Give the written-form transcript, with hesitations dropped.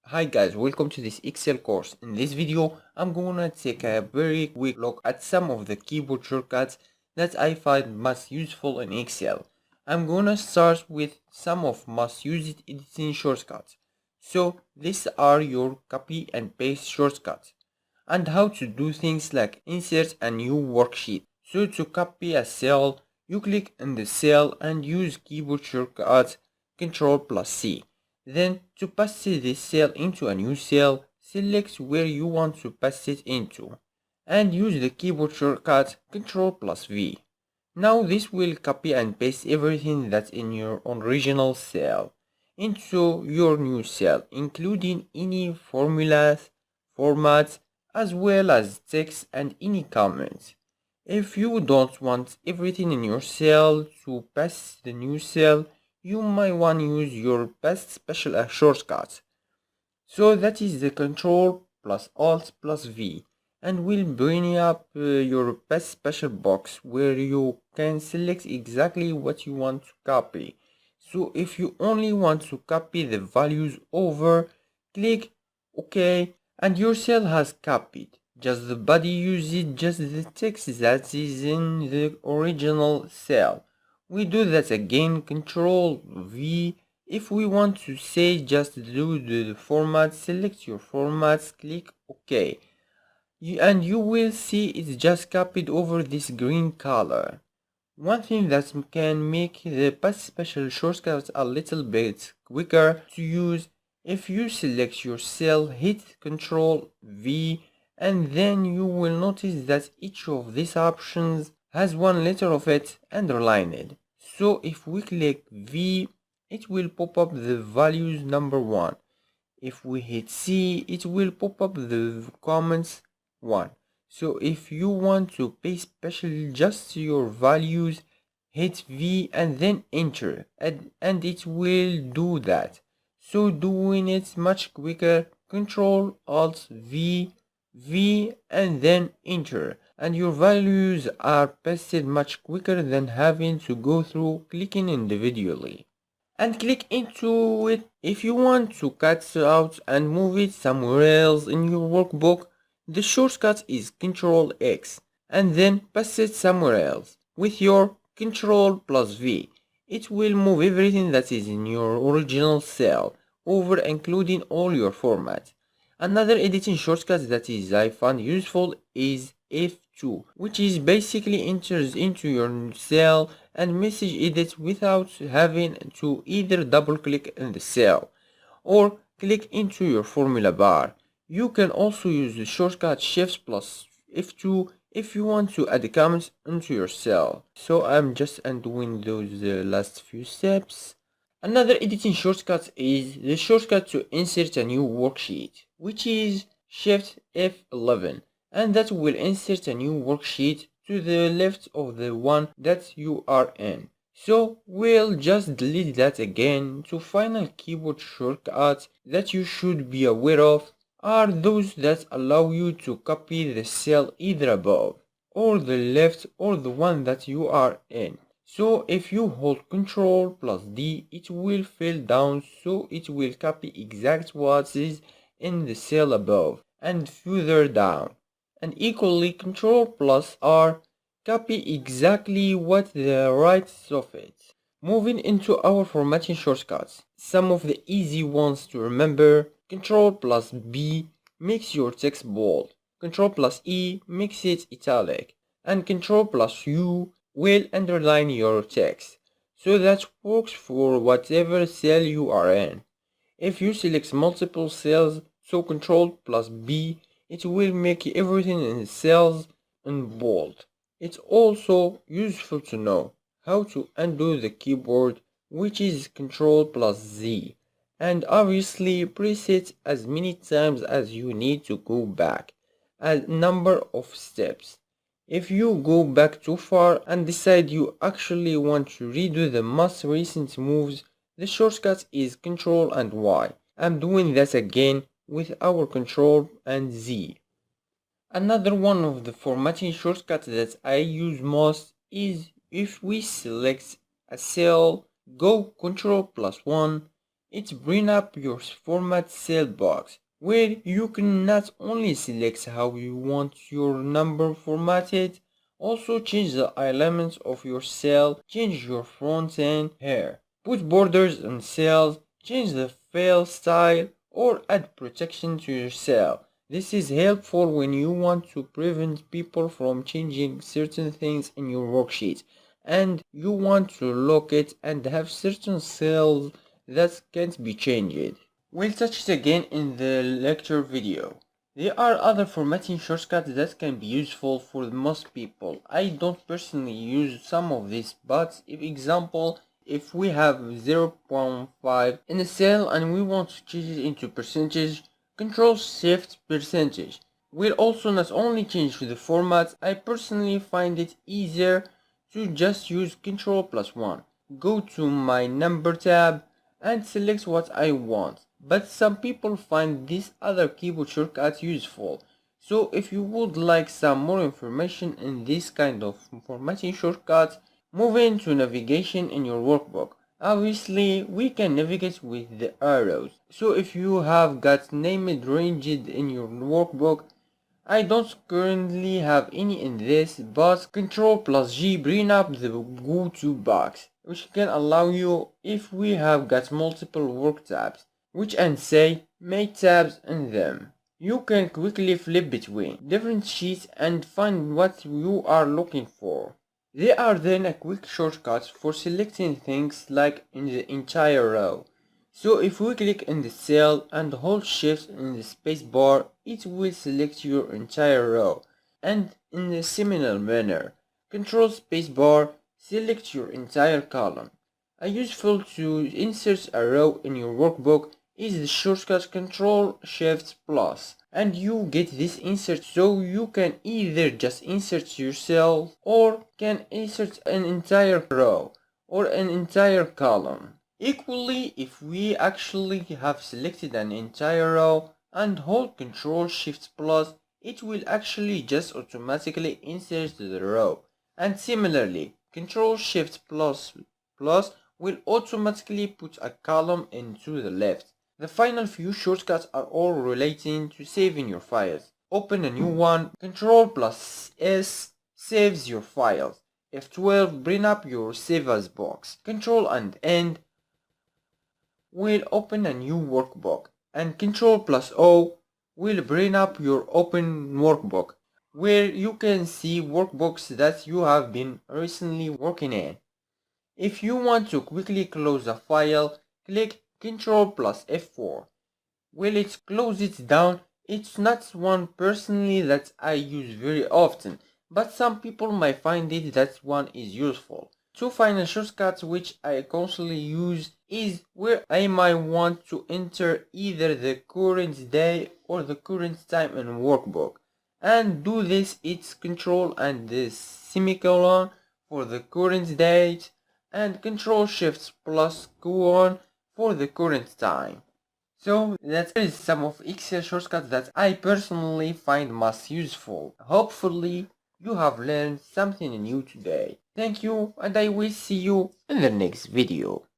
Hi guys, welcome to this Excel course. In this video, I'm gonna take a very quick look at some of the keyboard shortcuts that I find most useful in Excel. I'm gonna start with some of most used editing shortcuts. So these are your copy and paste shortcuts and how to do things like insert a new worksheet. So to copy a cell, you click on the cell and use keyboard shortcut Ctrl+C. Then to paste this cell into a new cell, select where you want to paste it into and use the keyboard shortcut Ctrl+V. Now this will copy and paste everything that's in your original cell into your new cell, including any formulas, formats, as well as text and any comments. If you don't want everything in your cell to pass the new cell, you might want to use your best special shortcut. So that is the Ctrl+Alt+V, and will bring up your best special box where you can select exactly what you want to copy. So if you only want to copy the values over, click OK and your cell has copied. Just the body uses just the text that is in the original cell. We do that again, Ctrl+V. If we want to say just do the format, select your formats, click OK. And you will see it's just copied over this green color. One thing that can make the past special shortcuts a little bit quicker to use, if you select your cell, hit Ctrl+V, and then you will notice that each of these options has one letter of it underlined. So if we click V, it will pop up the values number 1. If we hit C, it will pop up the comments 1. So if you want to paste special just your values, hit V and then enter and it will do that. So doing it much quicker, Ctrl+Alt+V, V and then enter, and your values are pasted much quicker than having to go through clicking individually. And click into it. If you want to cut out and move it somewhere else in your workbook, the shortcut is Ctrl+X and then paste it somewhere else with your Ctrl+V. It will move everything that is in your original cell over, including all your formats. Another editing shortcut that I found useful is F2, which is basically enters into your cell and message edit without having to either double click in the cell or click into your formula bar. You can also use the shortcut Shift plus F2 if you want to add comments into your cell. So I'm just undoing those last few steps. Another editing shortcut is the shortcut to insert a new worksheet, which is Shift F11, and that will insert a new worksheet to the left of the one that you are in. So we'll just delete that again. To final keyboard shortcuts that you should be aware of are those that allow you to copy the cell either above or the left or the one that you are in. So if you hold Ctrl+D, it will fill down, so it will copy exact what is in the cell above and further down. And equally Ctrl+R copy exactly what the right of it. Moving into our formatting shortcuts, some of the easy ones to remember: Ctrl+B makes your text bold, Ctrl+E makes it italic, and Ctrl+U will underline your text. So that works for whatever cell you are in. If you select multiple cells, so Ctrl+B, it will make everything in the cells in bold. It's also useful to know how to undo the keyboard, which is Ctrl+Z, and obviously press it as many times as you need to go back a number of steps. If you go back too far and decide you actually want to redo the most recent moves, the shortcut is Ctrl and Y. I'm doing that again with our Ctrl and Z. Another one of the formatting shortcuts that I use most is if we select a cell, go Ctrl+1, It brings up your format cell box, where you can not only select how you want your number formatted, also change the elements of your cell, change your front end here, put borders on cells, change the fill style, or add protection to your cell. This is helpful when you want to prevent people from changing certain things in your worksheet, and you want to lock it and have certain cells that can't be changed. We'll touch it again in the lecture video. There are other formatting shortcuts that can be useful for most people. I don't personally use some of these, but for example, if we have 0.5 in a cell and we want to change it into percentage, Control Shift percentage will also not only change the format. I personally find it easier to just use Ctrl+1, go to my number tab and select what I want. But some people find this other keyboard shortcut useful. So if you would like some more information in this kind of formatting shortcut, move into navigation in your workbook. Obviously, we can navigate with the arrows. So if you have got named ranged in your workbook, I don't currently have any in this, but Ctrl+G bring up the go to box, which can allow you if we have got multiple work tabs, which and say make tabs in them. You can quickly flip between different sheets and find what you are looking for. There are then a quick shortcut for selecting things like in the entire row. So if we click in the cell and hold shift in the space bar, it will select your entire row. And in a similar manner, control space bar, select your entire column. A useful to insert a row in your workbook is the shortcut Control Shift Plus, and you get this insert so you can either just insert your cell or can insert an entire row or an entire column. Equally, if we actually have selected an entire row and hold Control Shift Plus, it will actually just automatically insert the row. And similarly, Control Shift Plus will automatically put a column into the left. The final few shortcuts are all relating to saving your files. Open a new one, Ctrl+S saves your files. F12 bring up your save as box. Control and End will open a new workbook, and Ctrl+O will bring up your open workbook, where you can see workbooks that you have been recently working in. If you want to quickly close a file, click Ctrl+F4. Will it close it down? It's not one personally that I use very often, but some people might find it that one is useful. Two final shortcuts which I constantly use is where I might want to enter either the current day or the current time in workbook. And do this, it's Control and the semicolon for the current date and Control Shift plus colon for the current time. So that is some of Excel shortcuts that I personally find most useful. Hopefully you have learned something new today. Thank you, and I will see you in the next video.